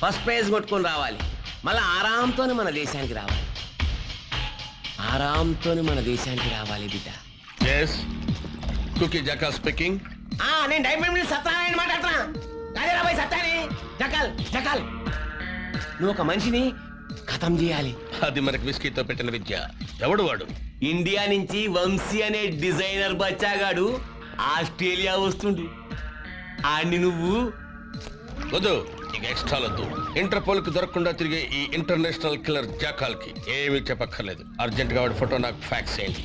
First prize కొట్టుకొని రావాలి, మళ్ళీ ఆరాంతోనే మన దేశానికి రావాలి, ఆరాంతోనే మన దేశానికి రావాలి బిడ్డ. Cookie Jackal speaking. నేను డైమండ్ మిల్ సత్యనారాయణ మాట్లాడుతున్నా. రాబాయ్ సత్యాని జకాల్ జకాల్, నువ్వు ఒక మనిషిని ఖతం చేయాలి. అది మనకి విస్కీతో పెట్టిన విద్య. ఎవడు వాడు? ఇండియా నుంచి వంశీ అనే డిజైనర్ బచ్చాగాడు ఆస్ట్రేలియా వస్తుండు. ఆడిని నువ్వు వద్దు, ఇక ఎక్స్ట్రా వద్దు. ఇంటర్పోల్ కి దొరకకుండా తిరిగే ఈ ఇంటర్నేషనల్ కిల్లర్ జాకాల్ కి ఏమీ చెప్పక్కర్లేదు. అర్జెంట్ గా వాడి ఫోటో నాకు ఫ్యాక్స్ చేయండి.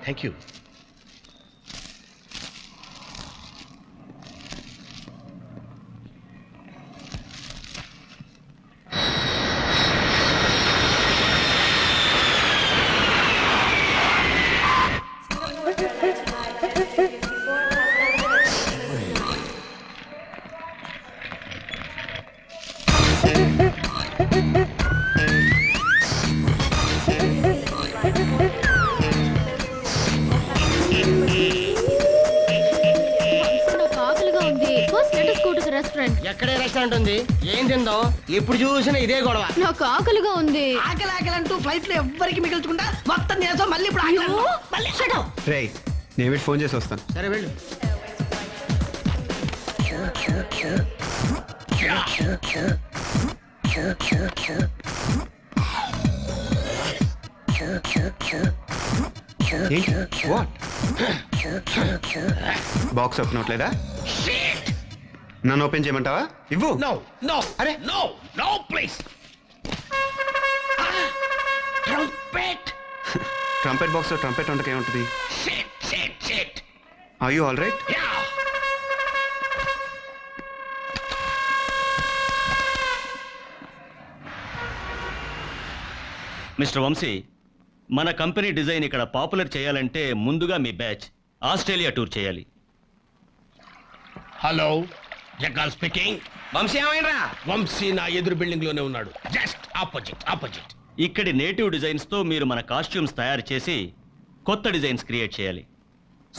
Thank you. ఎక్కడే రెస్టారెంట్ ఉంది, ఏం తిందాం? ఎప్పుడు చూసినా ఇదే గొడవ. నాకు ఆకలిగా ఉంది. ఆకలి ఆకలి అంటూ ఫ్లైట్ లో ఎవ్వరికి మిగిల్చకుండా మొత్తం నేసం మళ్ళీ ఇప్పుడు రేయ్, నేను ఫోన్ చేసి వస్తాను. సరే వెళ్ళు. బాక్స్ ఓపెన్ అవట్లేదా? నన్ను ఓపెన్ చేయమంటావా? ఇవ్వు. No, no, అరే no, no, please. Trumpet. Trumpet box లో ట్రంపెట్ వంటకి ఏముంటుంది? Shit, shit, shit. Are you all right? Yeah. Mister Vamsi, మన కంపెనీ డిజైన్ ఇక్కడ పాపులర్ చేయాలంటే ముందుగా మీ బ్యాచ్ ఆస్ట్రేలియా టూర్ చేయాలి. Hello, Jackal speaking. వంశీ ఏమైందిరా? వంశీ నా ఎదురు బిల్డింగ్ లోనే ఉన్నాడు. Just opposite. ఇక్కడి నేటివ్ డిజైన్స్ తో మీరు మన కాస్ట్యూమ్స్ తయారు చేసి కొత్త డిజైన్స్ క్రియేట్ చేయాలి.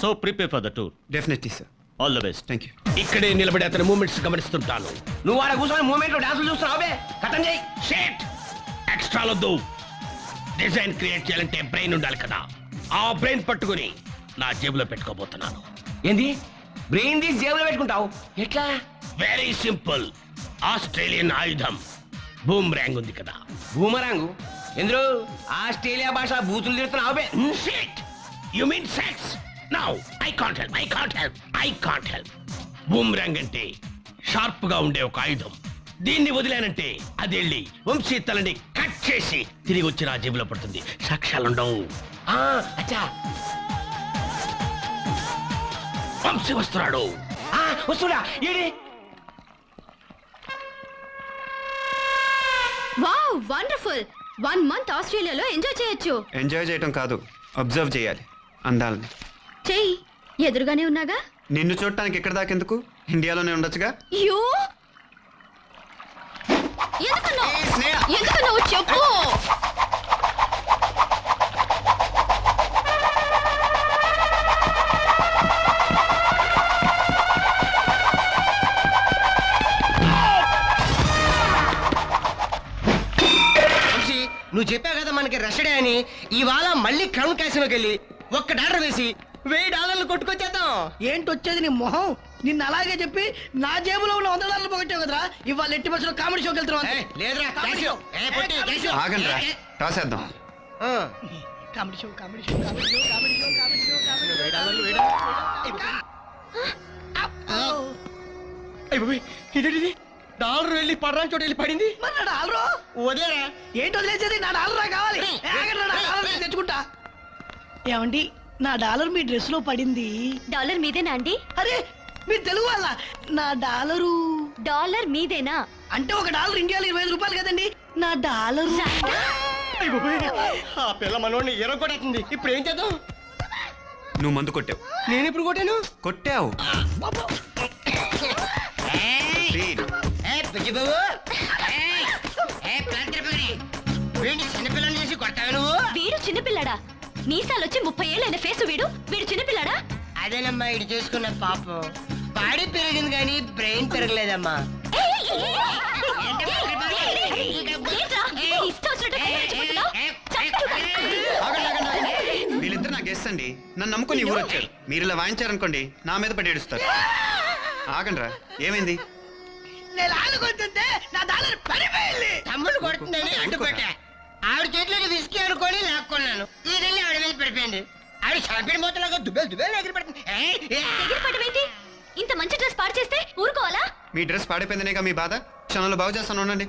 So prepare for the tour. Definitely sir. All the best. Thank you. ఇక్కడే నిలబడి అతని మూమెంట్స్ గమనిస్తుంటాను. నువ్వు ఆడ కూర్చొని మూమెంట్ లో డాన్సులు చూస్తున్నావు. కథం చేయి. షేట్ ఎక్స్ట్రాలొద్దు. డిజైన్ క్రియేట్ చేయాలంటే బ్రెయిన్ ఉండాలి కదా. ఆ బ్రెయిన్ పట్టుకుని నా జేబులో పెట్టుకోబోతున్నాను. ఏంది? బ్రెయిన్ తీసి జేబులో పెట్టుకుంటావు? ఎట్లా? Very simple. ఆస్ట్రేలియన్ ఆయుధం బూమ్రాంగ్ ఉంది కదా. బూమరాంగు? ఎందుకు ఆస్ట్రేలియా భాష బూతులు తిడుతున్నావు? Shit, you mean sex? Now I can't help. Boomerang అంటే షార్ప్ గా ఉండే ఒక ఆయుధం. దీన్ని వదిలేనంటే అది వెళ్ళి వంశీ తలని కట్ చేసి తిరిగి వచ్చి నా జేబులో పడుతుంది. సాక్ష్యాలుండవు. అచ్చా, వంశీ వస్తున్నాడు. వస్తుడా? ఏడి? Wow, wonderful. 1 month ఆస్ట్రేలియాలో ఎంజాయ్ చేయొచ్చు. ఎంజాయ్ చేయటం కాదు, అబ్జర్వ్ చేయాలి అందాలని. చెయ్యి, ఎదురుగానే ఉన్నాగా. నిన్ను చూడటానికి ఎక్కడ దాకెందుకు? ఇండియాలోనే ఉండొచ్చుగా. యూ ఎందుకన్నావు చెప్పు. నువ్వు చెప్పావు కదా మనకి రషడే అని. ఇవాళ మళ్ళీ క్రౌన్ క్యాసినోకి వెళ్ళి $1 వేసి $1000 కొట్టుకొచ్చేద్దాం. ఏంటి వచ్చేది నీ మొహం? నిన్ను అలాగే చెప్పి నా జేబులో ఉన్న $100 పోగొట్టావు కదరా. ఇవాళ ఎట్టి బస్సులో కామెడీ షోకి వెళ్తున్నావు. లేదురా, ఆగండ్రా, రాసేద్దాం. Comedy show. ఇదేంటిది డాలర్ వెళ్ళి పడరాని చోట వెళ్ళి పడింది మరి నా డాలరు వదిలేరా ఏంటి వదిలేసేది? నా డాలర్ నాకు కావాలి. ఏ, ఆగండి, నా డాలర్ నేను తెచ్చుకుంటా. ఏమండి నా డాలర్ మీ డ్రెస్ లో పడింది. డాలర్ మీదేనా అండి? అరే మీరు తెలుగు వాళ్ళ? నా డాలరు డాలర్ మీదేనా? అంటే ఒక డాలర్ ఇండియాలో 25 రూపాయలు కదండి. నా డాలరు ఆ పిల్ల మనోడిని ఎరగొట్టేస్తుంది. ఇప్పుడు ఏం చేద్దాం? నువ్వు మందు కొట్టావు. నేను ఇప్పుడు కొట్టాను. కొట్టావు. చిన్నపిల్లలు చేసి కొడతావు నువ్వు? వీడు చిన్నపిల్లడా? మీసాలొచ్చి 30 ఏళ్ళైన ఫేసు వీడు చిన్నపిల్లడా? అదేనమ్మా ఇటు చేసుకున్న పాపం. బాడీ పెరిగింది కానీ బ్రెయిన్ పెరగలేదమ్మా. వీళ్ళిద్దరు నా గెస్ట్ అండి. నన్ను నమ్ముకుని ఊరు వచ్చారు. మీరు ఇలా వాయించారనుకోండి నా మీద పడి ఏడుస్తారు. ఆగండ్రా, ఏమైంది? నేను ఆడుకుంటుంటే నా డాలర్ పడిపోయింది. తమ్ముడు కొడుతుందని అడ్డుపట్టా. ఆవిడ చేతిలోకి విసికి అనుకొని లాక్కున్నాను. ఈడల్ని ఆవిడ మీద పడిపోయింది. ఆవిడ షాంపిన్ మూతలాగా దుబ్బేలు ఎగిరి పడుతుంది. ఎగిరిపడమేంటి? ఇంత మంచి డ్రెస్ పాడు చేస్తే ఊరుకోవాలా? మీ డ్రెస్ పాడైపోయిందనేగా మీ బాధ. క్షణంలో బాగు చేస్తాను, ఉండండి.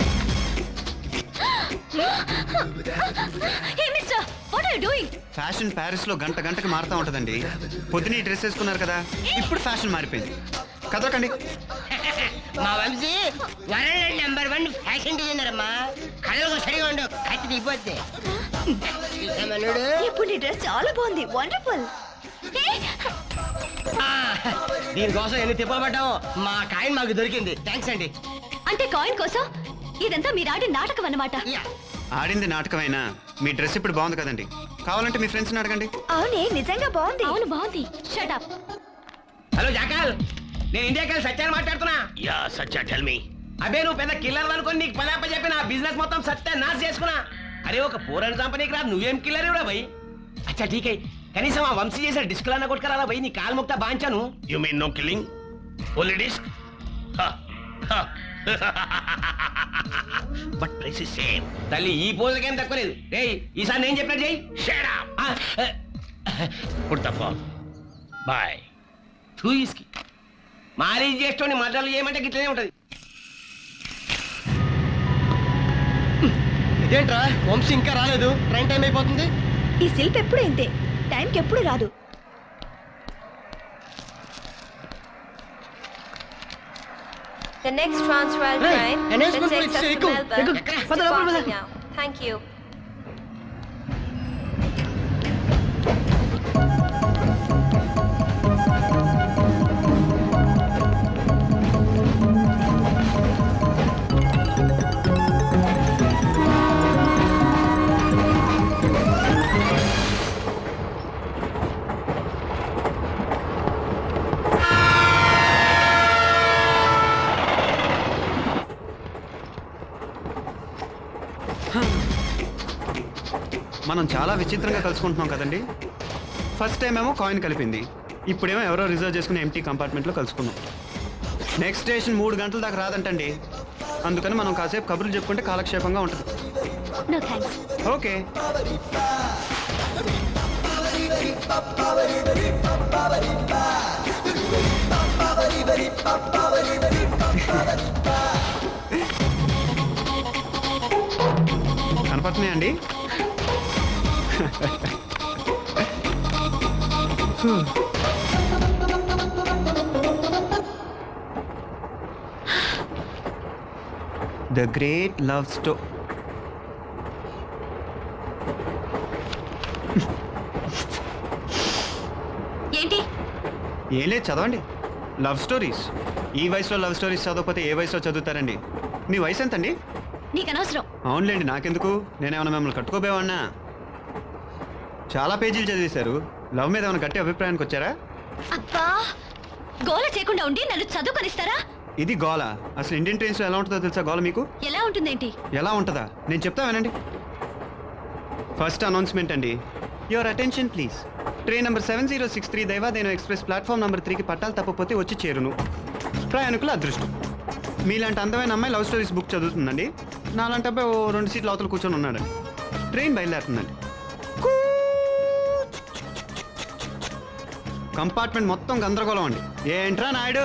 Hey mister, what are you doing? Fashion Paris లో గంట గంటకి మారుతా ఉంటదండి. పొద్దున ఈ డ్రెస్ వేసుకున్నారు కదా, ఇప్పుడు ఫ్యాషన్ మారిపోయింది. కదలకండి. మా Vamsi world number 1 fashion designer అమ్మా. కళ్ళకు సరిగా ఉండు, కత్తి దిగిపోద్ది. ఇప్పుడు నీ డ్రెస్ చాలా బాగుంది. వండర్ఫుల్. దీనికోసం ఎన్ని తిప్పలు పడ్డాము. మా కాయిన్ మాకు దొరికింది. థ్యాంక్స్ అండి. అంటే కాయిన్ కోసం ఇదంతా మీరు ఆడి నాటకం అన్నమాట. ఆడింది నాటకమైనా మీ డ్రెస్ ఇప్పుడు బాగుంది కదండి. కావాలంటే మీ ఫ్రెండ్స్ని అడగండి. అవునే, నిజంగా బాగుంది. అవును బాగుంది. Shut up. హలో జాకాల్, నేను ఇండియాకి సత్యాన్ని మాట్లాడుతున్నా. Yeah సచ్చా tell me. అబే నువ్వు పెద్ద కిల్లర్ అనుకోని నీకు పని చెప్పి నా బిజినెస్ మొత్తం సత్తా నాశ చేసుకున్నా. అరే ఒక పూరని కంపెనీకి రాదు, నువ్వేం కిల్లర్ ఇవ్వడా భయ్? అచ్చా ఠీక్ అయ్యి కనీసం ఆ వంశీ చేసిన డిస్క్ అన్న కొట్టుకురా భయ్. నీ కాలు ముక్త బాంచాను. You mean no killing, only disc? But price is same. తల్లి ఈ పోజుకేం తక్కువ లేదు. రేయ్ ఈసారి నేను చెప్పినట్టు చెయ్యి. Shut up. Put the phone. Bye. చూయిస్కి మారీ చేస్తోని మర్డర్లు చేయమంటే గిట్లనే ఉంటది. ఇదేంట్రా వంశీ ఇంకా రాలేదు? ట్రైన్ టైం అయిపోతుంది. ఈ శిల్ప్ ఎప్పుడు ఇంతే, టైంకి ఎప్పుడు రాదు. The next Transvaal train that takes us to Melbourne is departing now. Thank you. మనం చాలా విచిత్రంగా కలుసుకుంటున్నాం కదండి. ఫస్ట్ టైం ఏమో కాయిన్ కలిపింది, ఇప్పుడేమో ఎవరో రిజర్వ్ చేసుకుని ఎంటీ కంపార్ట్మెంట్లో కలుసుకున్నాం. నెక్స్ట్ స్టేషన్ 3 గంటల దాకా రాదంటండి. అందుకని మనం కాసేపు కబుర్లు చెప్పుకుంటే కాలక్షేపంగా ఉంటుంది. No thanks. ఓకే. కనపడుతున్నాయండి? The great love story. ఏంటి? ఏం లేదు, చదవండి. Love stories. ఈ వయసులో లవ్ స్టోరీస్ చదవకపోతే ఏ వయసులో చదువుతారండి? మీ వయసు ఎంతండి? నీకు అనవసరం. అవునులేండి, నాకెందుకు? నేనేమన్నా మిమ్మల్ని కట్టుకోబోవాడినా? చాలా పేజీలు చదివేశారు. లవ్ మీద ఏమైనా గట్టి అభిప్రాయానికి వచ్చారా? అబ్బా, గోల చేయకుండా ఉండి నన్ను చదువుకొనిస్తారా? ఇది గోల. అసలు ఇండియన్ ట్రైన్స్లో ఎలా ఉంటుందో తెలుసా గోల మీకు? ఎలా ఉంటుందేంటి? ఎలా ఉంటుందా నేను చెప్తా వినండి. ఫస్ట్ అనౌన్స్మెంట్ అండి. Your attention please. Train number 7063 దైవాదేనో ఎక్స్ప్రెస్ ప్లాట్ఫామ్ నెంబర్ 3కి పట్టాలు తప్పపోతే వచ్చి చేరును. ప్రయాణికుల అదృష్టం. మీలాంటి అందమైన అమ్మాయి లవ్ స్టోరీస్ బుక్ చదువుతుందండి. నాలాంటి అబ్బాయి 2 సీట్ల అవతల కూర్చొని ఉన్నాడండి. ట్రైన్ బయలుదేరుతుందండి. కంపార్ట్మెంట్ మొత్తం గందరగోళం అండి. ఏంట్రా నాయుడు